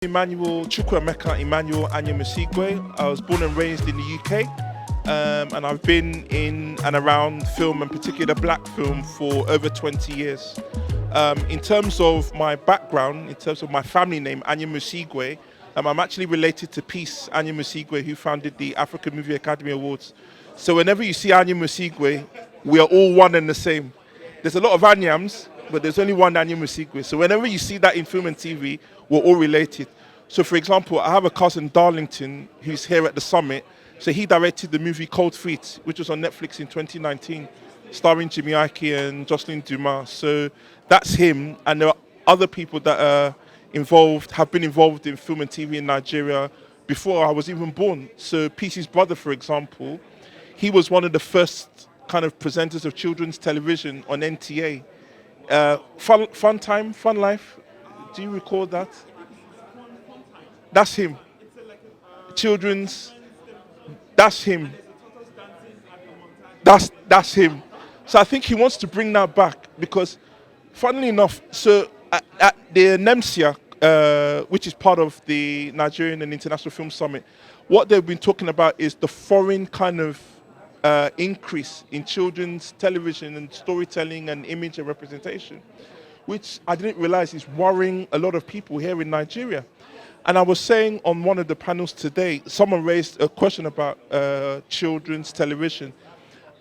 Emmanuel Emmanuel Anyiam Osigwe. I was born and raised in the UK, and I've been in and around film, and particular black film, for over 20 years. In terms of my background, in terms of my family name, Anyiam Osigwe, I'm actually related to Peace Anyiam Osigwe, who founded the African Movie Academy Awards. So whenever you see Anyiam Osigwe, we are all one and the same. There's a lot of Anyiams, but there's only one Anyiam Osigwe. So whenever you see that in film and TV, we're all related. So for example, I have a cousin, Darlington, who's here at the summit. So he directed the movie Cold Feet, which was on Netflix in 2019, starring Jimmy Ike and Jocelyn Dumas. So that's him. And there are other people that are involved, have been involved in film and TV in Nigeria before I was even born. So Peace's brother, for example, he was one of the first kind of presenters of children's television on NTA. Fun Time, Fun Life. Do you recall that? That's him. Children's. That's him. That's him. So I think he wants to bring that back because, funnily enough, so at the NEMSIA, which is part of the Nigerian and International Film Summit, what they've been talking about is the foreign kind of increase in children's television and storytelling and image and representation, which I didn't realize is worrying a lot of people here in Nigeria. And I was saying on one of the panels today, someone raised a question about children's television.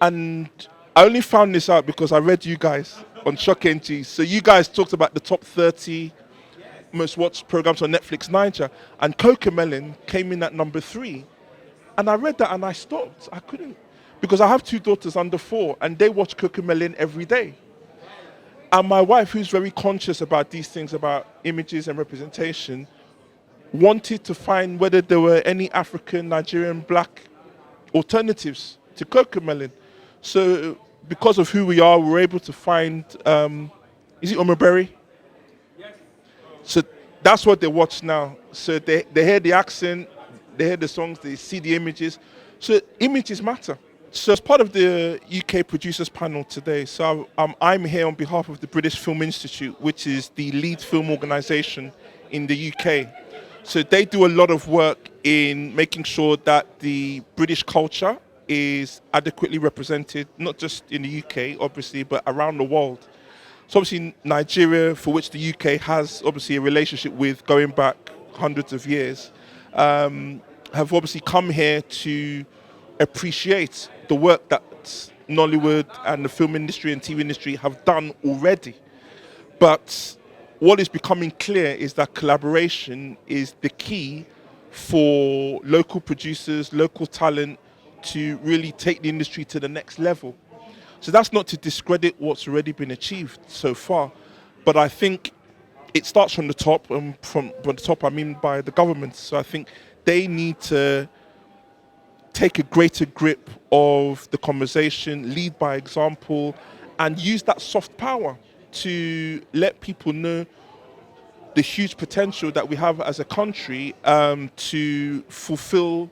And I only found this out because I read you guys on Shock NG. So you guys talked about the top 30 most watched programs on Netflix Niger. And Cocomelon came in at number 3. And I read that and I stopped. I couldn't. Because I have 2 daughters under 4 and they watch Cocomelon every day. And my wife, who's very conscious about these things, about images and representation, wanted to find whether there were any African, Nigerian, black alternatives to Cocomelon. So because of who we are, we're able to find, is it Omoberry? So that's what they watch now. So they hear the accent, they hear the songs, they see the images. So images matter. So as part of the UK producers panel today, so I'm here on behalf of the British Film Institute, which is the lead film organisation in the UK. So they do a lot of work in making sure that the British culture is adequately represented, not just in the UK, obviously, but around the world. So obviously Nigeria, for which the UK has obviously a relationship with going back hundreds of years, have obviously come here to appreciate the work that Nollywood and the film industry and TV industry have done already. But what is becoming clear is that collaboration is the key for local producers, local talent to really take the industry to the next level. So that's not to discredit what's already been achieved so far, but I think it starts from the top, and from the top I mean by the government. So I think they need to take a greater grip of the conversation, lead by example, and use that soft power to let people know the huge potential that we have as a country to fulfill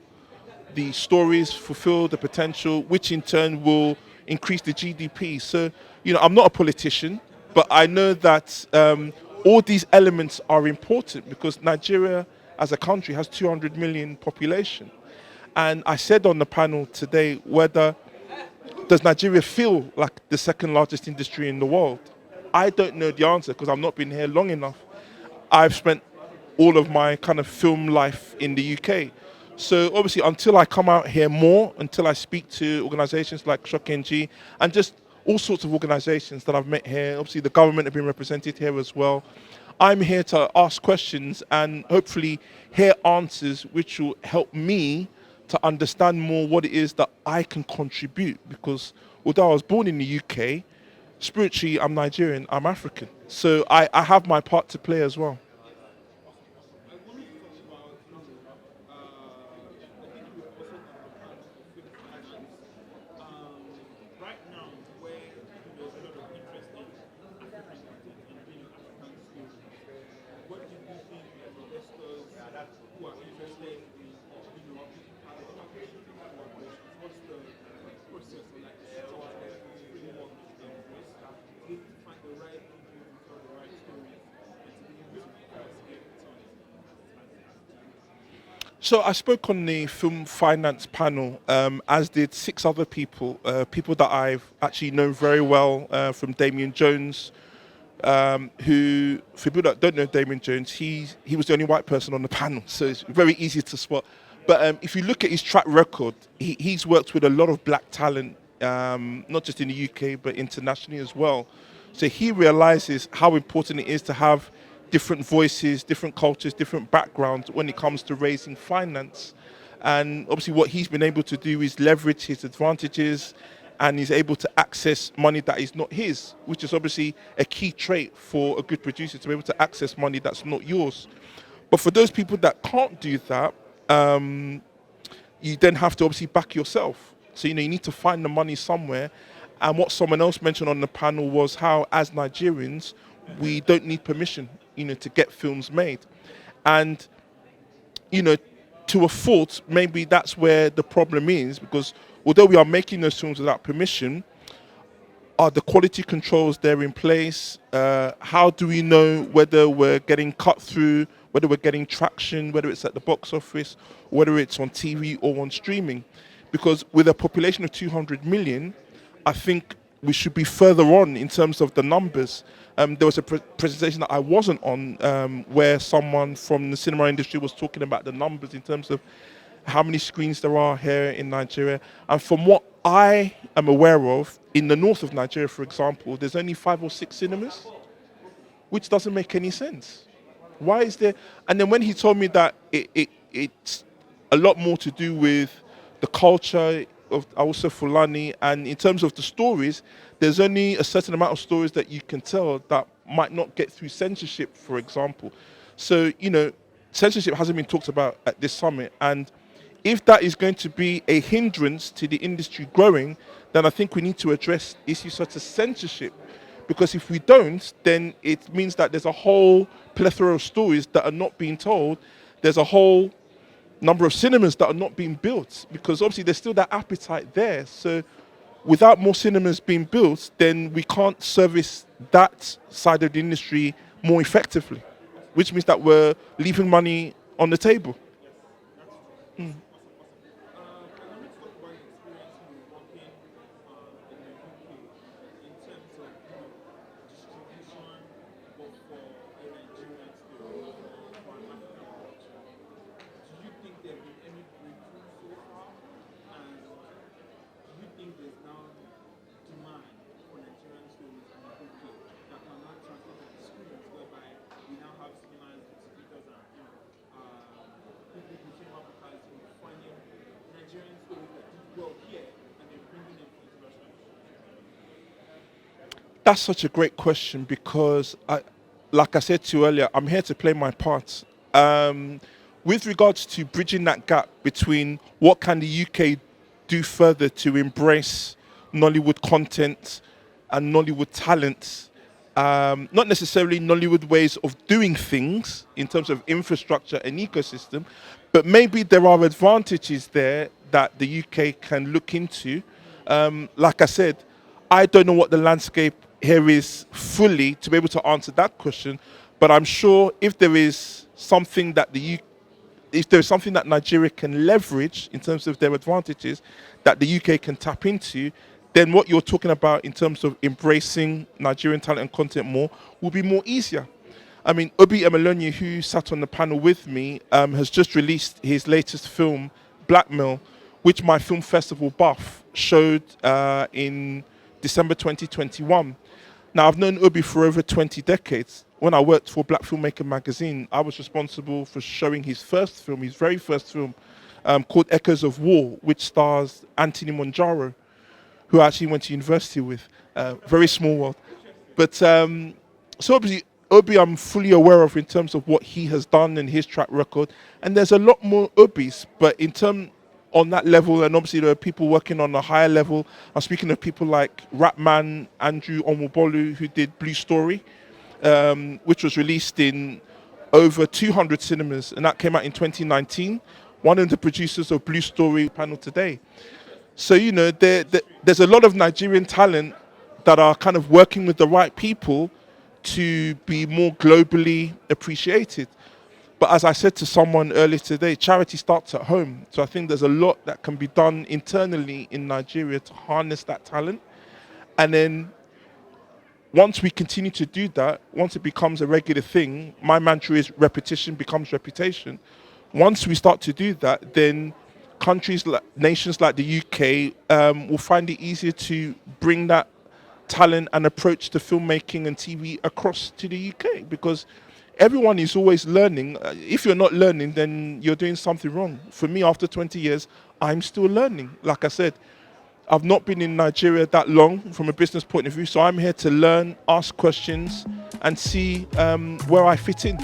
the stories, fulfill the potential, which in turn will increase the GDP. So, I'm not a politician, but I know that all these elements are important because Nigeria as a country has 200 million population. And I said on the panel today, whether does Nigeria feel like the second largest industry in the world? I don't know the answer because I've not been here long enough. I've spent all of my kind of film life in the UK. So obviously until I come out here more, until I speak to organisations like Shock NG and just all sorts of organisations that I've met here, obviously the government have been represented here as well. I'm here to ask questions and hopefully hear answers which will help me to understand more what it is that I can contribute, because although I was born in the UK, spiritually I'm Nigerian, I'm African. So I have my part to play as well. So I spoke on the film finance panel, as did six other people, people that I've actually known very well, from Damien Jones, who, for people that don't know Damien Jones, he was the only white person on the panel, so it's very easy to spot. But if you look at his track record, he's worked with a lot of black talent, not just in the UK but internationally as well. So he realizes how important it is to have different voices, different cultures, different backgrounds when it comes to raising finance. And obviously, what he's been able to do is leverage his advantages, and he's able to access money that is not his, which is obviously a key trait for a good producer, to be able to access money that's not yours. But for those people that can't do that, you then have to obviously back yourself. So, you need to find the money somewhere. And what someone else mentioned on the panel was how, as Nigerians, we don't need permission, to get films made. And, you know, to a fault, maybe that's where the problem is, because although we are making those films without permission, are the quality controls there in place? How do we know whether we're getting cut through, whether we're getting traction, whether it's at the box office, whether it's on TV or on streaming? Because with a population of 200 million, I think we should be further on in terms of the numbers. There was a presentation that I wasn't on, where someone from the cinema industry was talking about the numbers in terms of how many screens there are here in Nigeria. And from what I am aware of, in the north of Nigeria, for example, there's only 5 or 6 cinemas, which doesn't make any sense. Why is there? And then when he told me that it's a lot more to do with the culture of also Fulani, and in terms of the stories, there's only a certain amount of stories that you can tell that might not get through censorship, for example. So, censorship hasn't been talked about at this summit, and if that is going to be a hindrance to the industry growing, then I think we need to address issues such as censorship. Because if we don't, then it means that there's a whole plethora of stories that are not being told. There's a whole number of cinemas that are not being built, because obviously there's still that appetite there. So without more cinemas being built, then we can't service that side of the industry more effectively, which means that we're leaving money on the table. Mm. That's such a great question, because like I said to you earlier, I'm here to play my part. With regards to bridging that gap between what can the UK do further to embrace Nollywood content and Nollywood talent, not necessarily Nollywood ways of doing things in terms of infrastructure and ecosystem, but maybe there are advantages there that the UK can look into. Like I said, I don't know what the landscape here is fully to be able to answer that question, but I'm sure if there is something that if there is something that Nigeria can leverage in terms of their advantages that the UK can tap into, then what you're talking about in terms of embracing Nigerian talent and content more will be more easier. I mean, Obi Emelonye, who sat on the panel with me, has just released his latest film, Blackmail, which my film festival buff showed in December 2021. Now, I've known Obi for over 20 decades. When I worked for Black Filmmaker magazine, I was responsible for showing his first film, his very first film, called Echoes of War, which stars Anthony Monjaro, who I actually went to university with. Very small world. But so obviously, Obi I'm fully aware of in terms of what he has done and his track record. And there's a lot more Obis, but in terms on that level, and obviously there are people working on a higher level. I'm speaking of people like Rapman Andrew Omobolu, who did Blue Story, which was released in over 200 cinemas, and that came out in 2019. One of the producers of Blue Story panel today. So, there's a lot of Nigerian talent that are kind of working with the right people to be more globally appreciated. But as I said to someone earlier today, charity starts at home. So I think there's a lot that can be done internally in Nigeria to harness that talent. And then once we continue to do that, once it becomes a regular thing, my mantra is repetition becomes reputation. Once we start to do that, then nations like the UK will find it easier to bring that talent and approach to filmmaking and TV across to the UK, because everyone is always learning. If you're not learning, then you're doing something wrong. For me, after 20 years, I'm still learning. Like I said, I've not been in Nigeria that long from a business point of view, so I'm here to learn, ask questions, and see where I fit in.